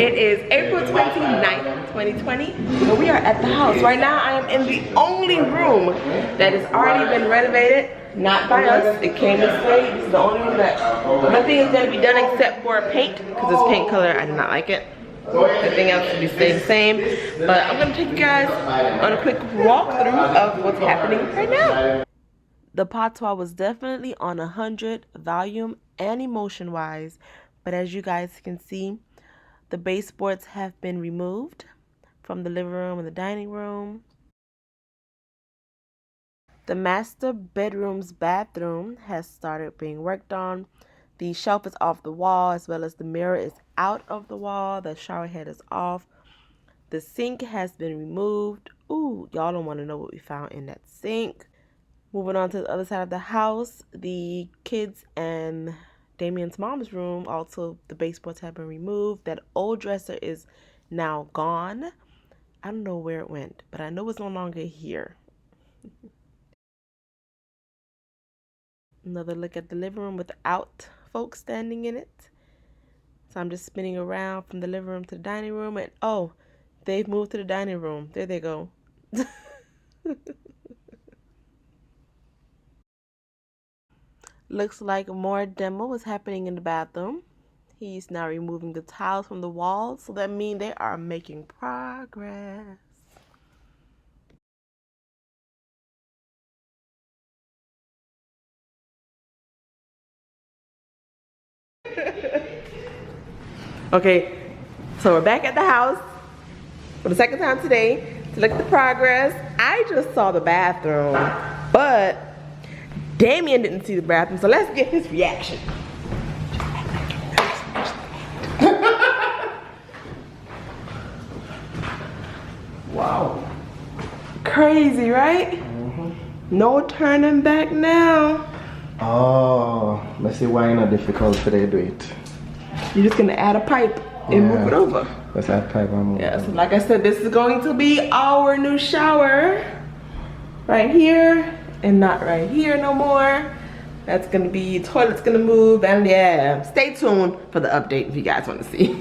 It is April 29th, 2020, and we are at the house. Right now, I am in the only room that has already been renovated. Not by us, it came this way. This is the only room that nothing is going to be done except for paint, because this paint color, I do not like it. Everything else will be staying the same. But I'm going to take you guys on a quick walkthrough of what's happening right now. The patois was definitely on 100 volume and emotion wise, but as you guys can see, the baseboards have been removed from the living room and the dining room. The master bedroom's bathroom has started being worked on. The shelf is off the wall, as well as the mirror is out of the wall. The shower head is off. The sink has been removed. Ooh, y'all don't want to know what we found in that sink. Moving on to the other side of the house, the kids and Damion's mom's room, also the baseboards have been removed. That old dresser is now gone. I don't know where it went, but I know it's no longer here. Another look at the living room without folks standing in it. So I'm just spinning around from the living room to the dining room, and oh, they've moved to the dining room. There they go. Looks like more demo is happening in the bathroom. He's now removing the tiles from the walls, so that means they are making progress. Okay, so we're back at the house for the second time today to look at the progress. I just saw the bathroom, but Damion didn't see the bathroom, so let's get his reaction. Wow. Crazy, right? Mm-hmm. No turning back now. Oh, let's see why it's not difficult for they do it. You're just gonna add a pipe and move it over. Let's add pipe and move it Yeah, so over. like I said, this is going to be our new shower. Right here, and not right here no more. That's gonna be, toilet's gonna move, and yeah, stay tuned for the update if you guys wanna see.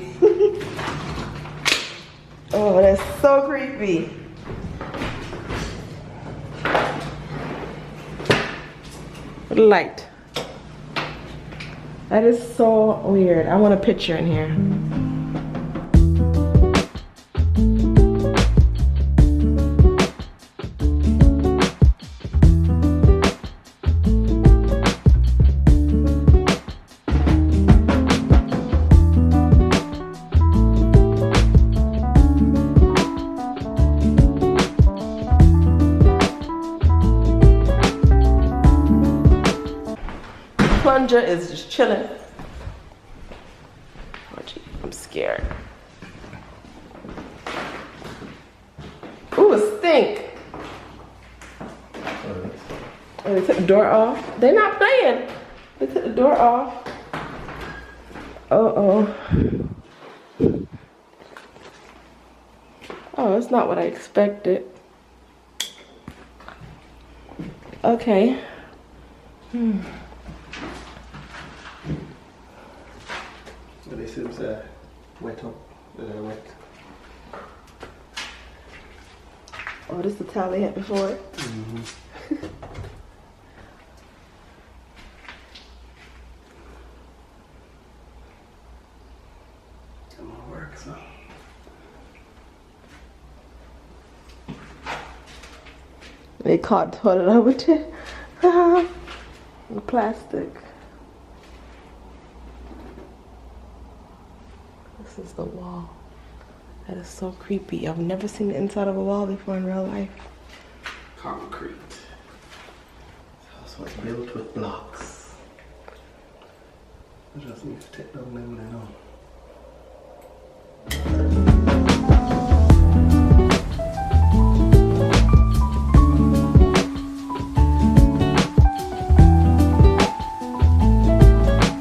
Oh, that's so creepy. Light. That is so weird. I want a picture in here. Plunger is just chilling. Oh, gee, I'm scared. Ooh, it stink. Oh, they took the door off. They're not playing. They took the door off. Uh-oh. Oh, it's not what I expected. Okay. This is wet up. Wet. Oh, this is the towel they had before. Mm-hmm. It won't work, so. They caught the toilet over there. The plastic. This is the wall. That is so creepy. I've never seen the inside of a wall before in real life. Concrete. This house was built with blocks. I just need to take down them now.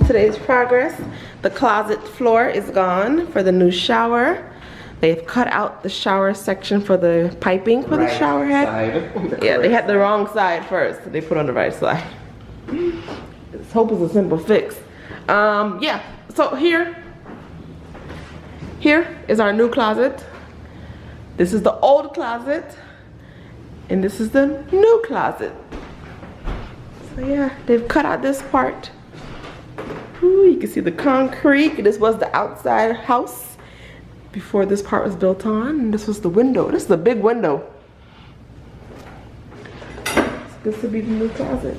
Today's progress. The closet floor is gone for the new shower. They've cut out the shower section for the piping for the shower head. Yeah, they had the wrong side first. So they put on the right side. Let's hope it's a simple fix. Yeah, so here Here is our new closet. This is the old closet. And this is the new closet. So yeah, they've cut out this part. Ooh, you can see the concrete. This was the outside house before this part was built on. And this was the window. This is a big window. So this will be the new closet.